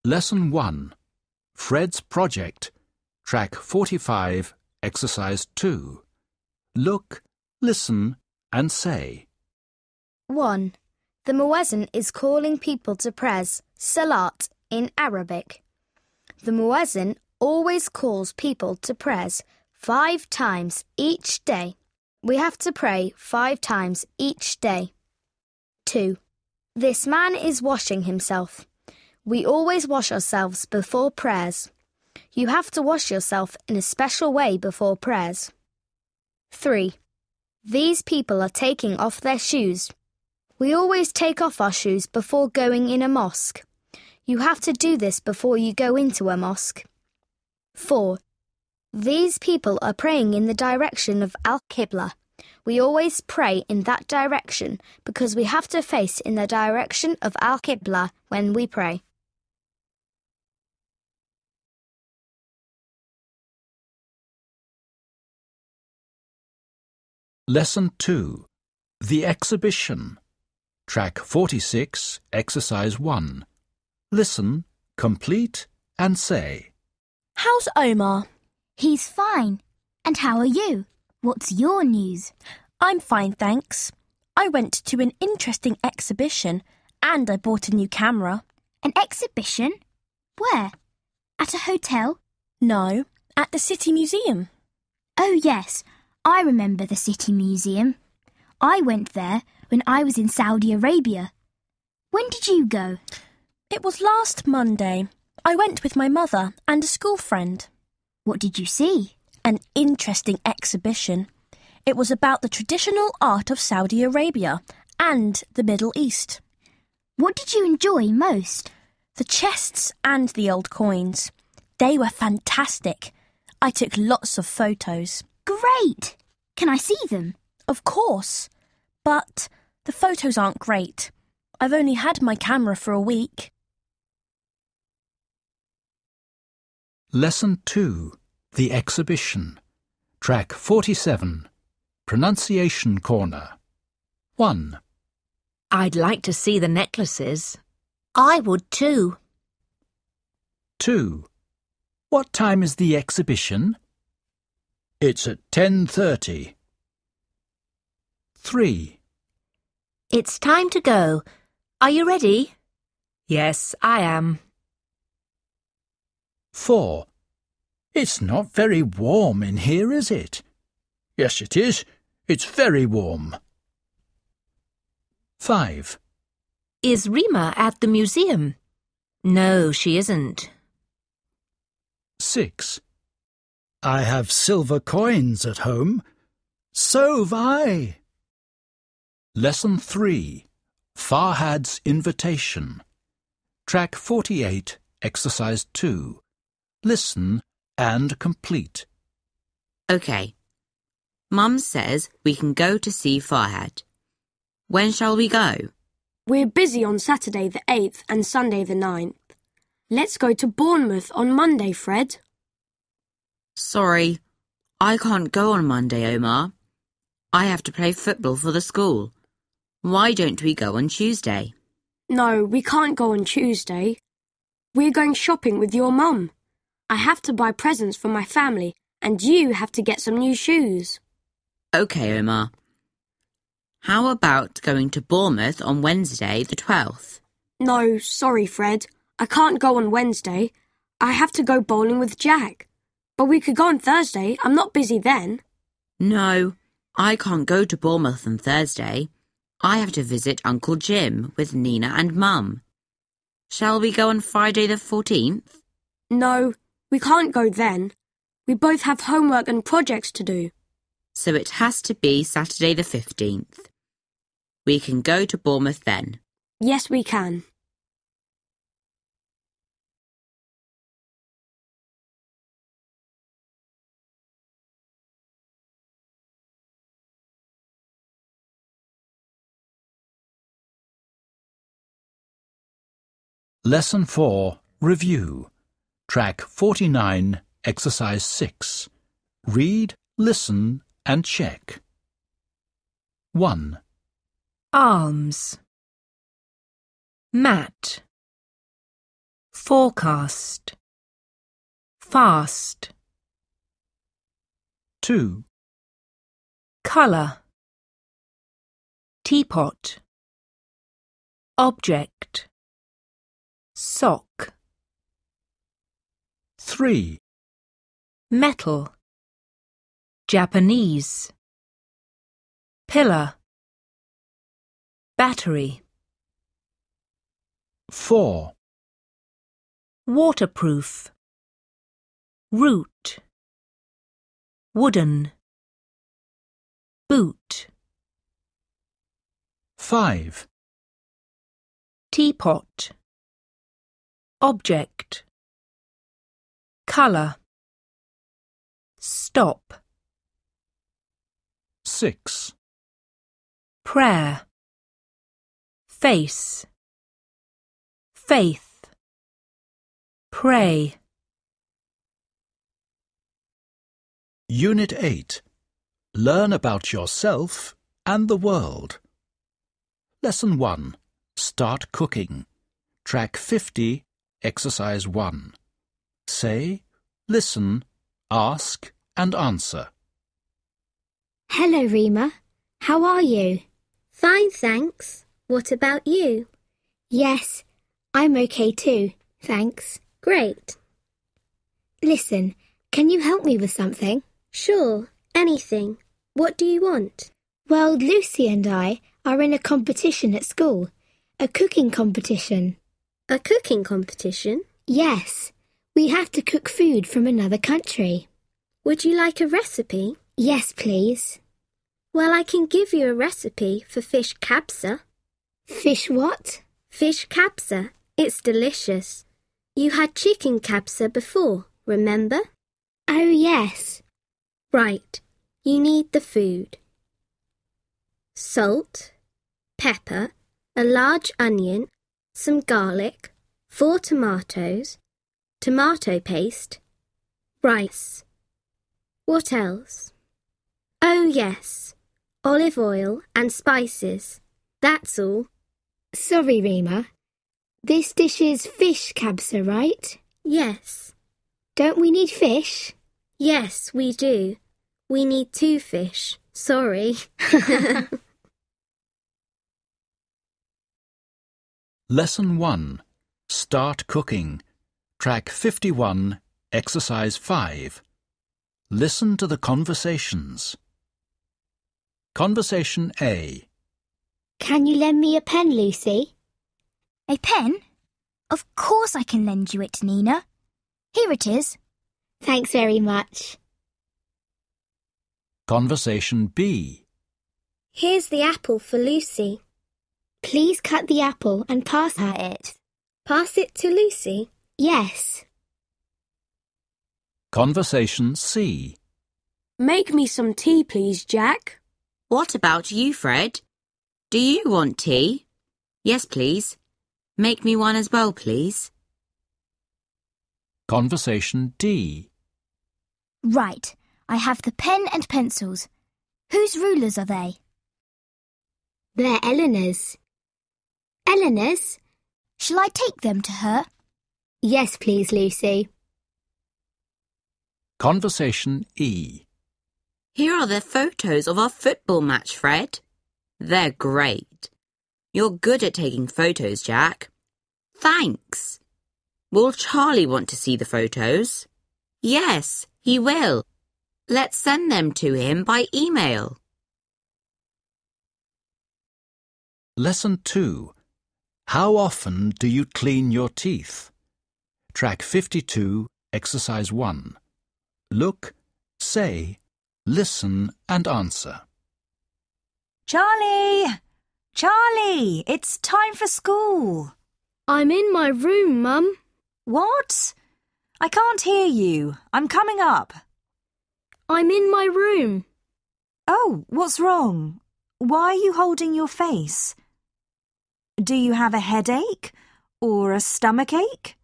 Lesson 1. Fred's Project. Track 45, Exercise 2. Look, listen, and say. 1. The muezzin is calling people to prayers, salat, in Arabic. The muezzin always calls people to prayers 5 times each day. We have to pray 5 times each day. 2. This man is washing himself. We always wash ourselves before prayers. You have to wash yourself in a special way before prayers. 3. These people are taking off their shoes. We always take off our shoes before going in a mosque. You have to do this before you go into a mosque. 4. These people are praying in the direction of Al-Qibla. We always pray in that direction because we have to face in the direction of Al-Qibla when we pray. Lesson 2. The Exhibition. Track 46, Exercise 1. Listen, complete, and say. How's Omar? He's fine. And how are you? What's your news? I'm fine, thanks. I went to an interesting exhibition and I bought a new camera. An exhibition? Where? At a hotel? No, at the City Museum. Oh, yes. I remember the City Museum. I went there when I was in Saudi Arabia. When did you go? It was last Monday. I went with my mother and a school friend. What did you see? An interesting exhibition. It was about the traditional art of Saudi Arabia and the Middle East. What did you enjoy most? The chests and the old coins. They were fantastic. I took lots of photos. Great! Can I see them? Of course. But the photos aren't great. I've only had my camera for a week. Lesson 2. The Exhibition. Track 47. Pronunciation Corner. 1. I'd like to see the necklaces. I would too. 2. What time is the exhibition? It's at 10:30. 3. It's time to go. Are you ready? Yes, I am. 4. It's not very warm in here, is it? Yes, it is. It's very warm. 5. Is Rima at the museum? No, she isn't. 6. I have silver coins at home. So've I. Lesson 3. Farhad's Invitation. Track 48, Exercise 2. Listen and complete. OK. Mum says we can go to see Farhad. When shall we go? We're busy on Saturday the 8th and Sunday the 9th. Let's go to Bournemouth on Monday, Fred. Sorry, I can't go on Monday, Omar. I have to play football for the school. Why don't we go on Tuesday? No, we can't go on Tuesday. We're going shopping with your mum. I have to buy presents for my family and you have to get some new shoes. OK, Omar. How about going to Bournemouth on Wednesday the 12th? No, sorry, Fred. I can't go on Wednesday. I have to go bowling with Jack. But we could go on Thursday. I'm not busy then. No, I can't go to Bournemouth on Thursday. I have to visit Uncle Jim with Nina and Mum. Shall we go on Friday the 14th? No, we can't go then. We both have homework and projects to do. So it has to be Saturday the 15th. We can go to Bournemouth then. Yes, we can. Lesson 4. Review. Track 49, Exercise 6. Read, listen, and check. 1. Arms. Mat. Forecast. Fast. 2. Colour. Teapot. Object. Sock. 3. Metal. Japanese. Pillar. Battery. 4. Waterproof. Root. Wooden. Boot. 5. Teapot. Object. Colour. Stop. 6. Prayer. Face. Faith. Pray. Unit 8. Learn about yourself and the world. Lesson 1. Start cooking. Track 50, Exercise 1. Say, listen, ask and answer. Hello, Rima. How are you? Fine, thanks. What about you? Yes, I'm okay too, thanks. Great. Listen, can you help me with something? Sure, anything. What do you want? Well, Lucy and I are in a competition at school. A cooking competition. A cooking competition? Yes. We have to cook food from another country. Would you like a recipe? Yes, please. Well, I can give you a recipe for fish kabsa. Fish what? Fish kabsa. It's delicious. You had chicken kabsa before, remember? Oh, yes. Right. You need the food. Salt, pepper, a large onion, some garlic, 4 tomatoes, tomato paste, rice. What else? Oh, yes. Olive oil and spices. That's all. Sorry, Rima. This dish is fish kabsa, right? Yes. Don't we need fish? Yes, we do. We need 2 fish. Sorry. Lesson 1. Start cooking. Track 51, Exercise 5. Listen to the conversations. Conversation A. Can you lend me a pen, Lucy? A pen? Of course I can lend you it, Nina. Here it is. Thanks very much. Conversation B. Here's the apple for Lucy. Please cut the apple and pass her it. Pass it to Lucy? Yes. Conversation C. Make me some tea, please, Jack. What about you, Fred? Do you want tea? Yes, please. Make me one as well, please. Conversation D. Right, I have the pen and pencils. Whose rulers are they? They're Eleanor's. Eleanor's? Shall I take them to her? Yes, please, Lucy. Conversation E. Here are the photos of our football match, Fred. They're great. You're good at taking photos, Jack. Thanks. Will Charlie want to see the photos? Yes, he will. Let's send them to him by email. Lesson 2. How often do you clean your teeth? Track 52, Exercise 1. Look, say, listen and answer. Charlie! Charlie! It's time for school. I'm in my room, Mum. What? I can't hear you. I'm coming up. I'm in my room. Oh, what's wrong? Why are you holding your face? Do you have a headache or a stomachache?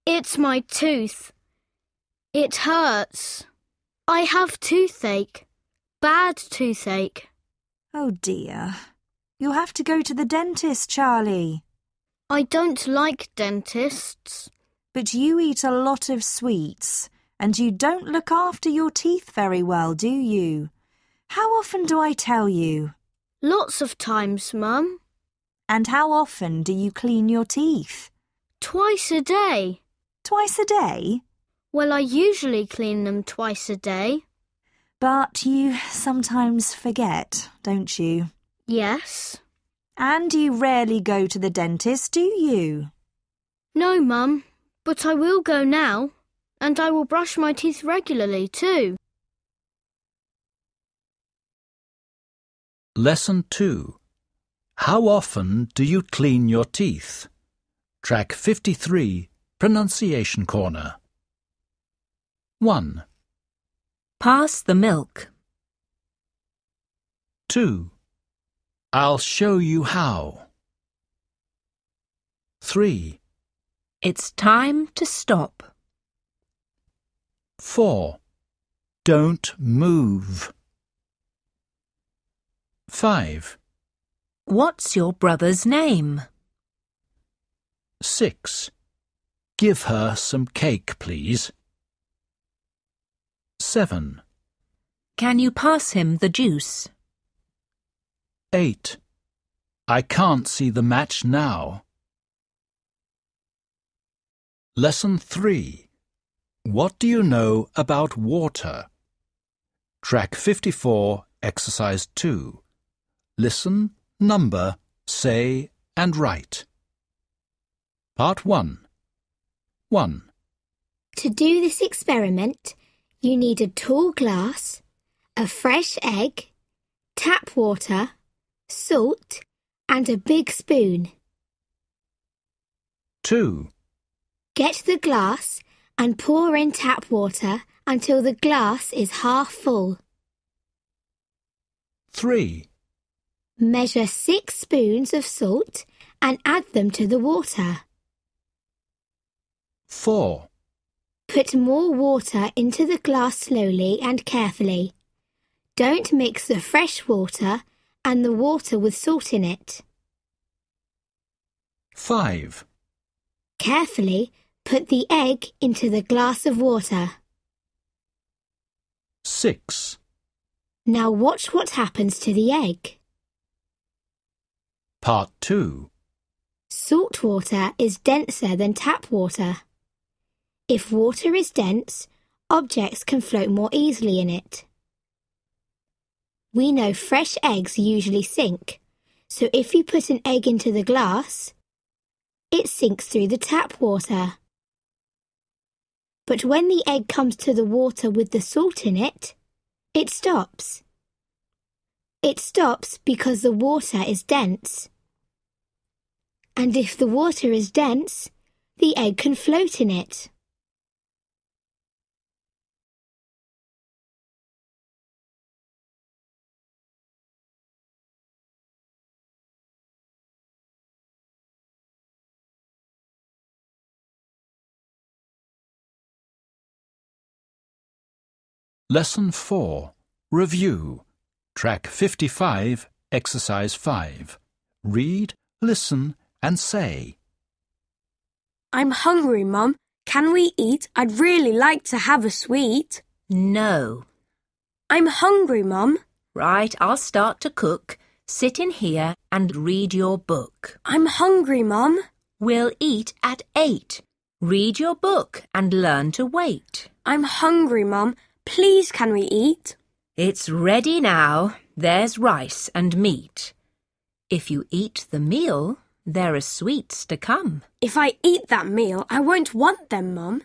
It's my tooth. It hurts. I have toothache. Bad toothache. Oh dear. You'll have to go to the dentist, Charlie. I don't like dentists. But you eat a lot of sweets, and you don't look after your teeth very well, do you? How often do I tell you? Lots of times, Mum. And how often do you clean your teeth? Twice a day. Twice a day? Well, I usually clean them twice a day. But you sometimes forget, don't you? Yes. And you rarely go to the dentist, do you? No, Mum, but I will go now, and I will brush my teeth regularly too. Lesson 2. How often do you clean your teeth? Track 53, Pronunciation Corner. 1, Pass the milk. 2. I'll show you how. 3, It's time to stop. 4. Don't move. 5, What's your brother's name? 6. Give her some cake, please. 7, Can you pass him the juice? 8. I can't see the match now. Lesson 3. What do you know about water? Track 54, Exercise 2. Listen, number, say and write. Part 1. 1. To do this experiment, you need a tall glass, a fresh egg, tap water, salt, and a big spoon. 2. Get the glass and pour in tap water until the glass is half full. 3. Measure 6 spoons of salt and add them to the water. 4. Put more water into the glass slowly and carefully. Don't mix the fresh water and the water with salt in it. 5. Carefully put the egg into the glass of water. 6. Now watch what happens to the egg. Part 2. Salt water is denser than tap water. If water is dense, objects can float more easily in it. We know fresh eggs usually sink, so if you put an egg into the glass, it sinks through the tap water. But when the egg comes to the water with the salt in it, it stops. It stops because the water is dense. And if the water is dense, the egg can float in it. Lesson 4. Review. Track 55, Exercise 5. Read, listen and say. I'm hungry, Mum. Can we eat? I'd really like to have a sweet. No. I'm hungry, Mum. Right, I'll start to cook. Sit in here and read your book. I'm hungry, Mum. We'll eat at 8. Read your book and learn to wait. I'm hungry, Mum. Please, can we eat? It's ready now. There's rice and meat. If you eat the meal, there are sweets to come. If I eat that meal, I won't want them, Mum.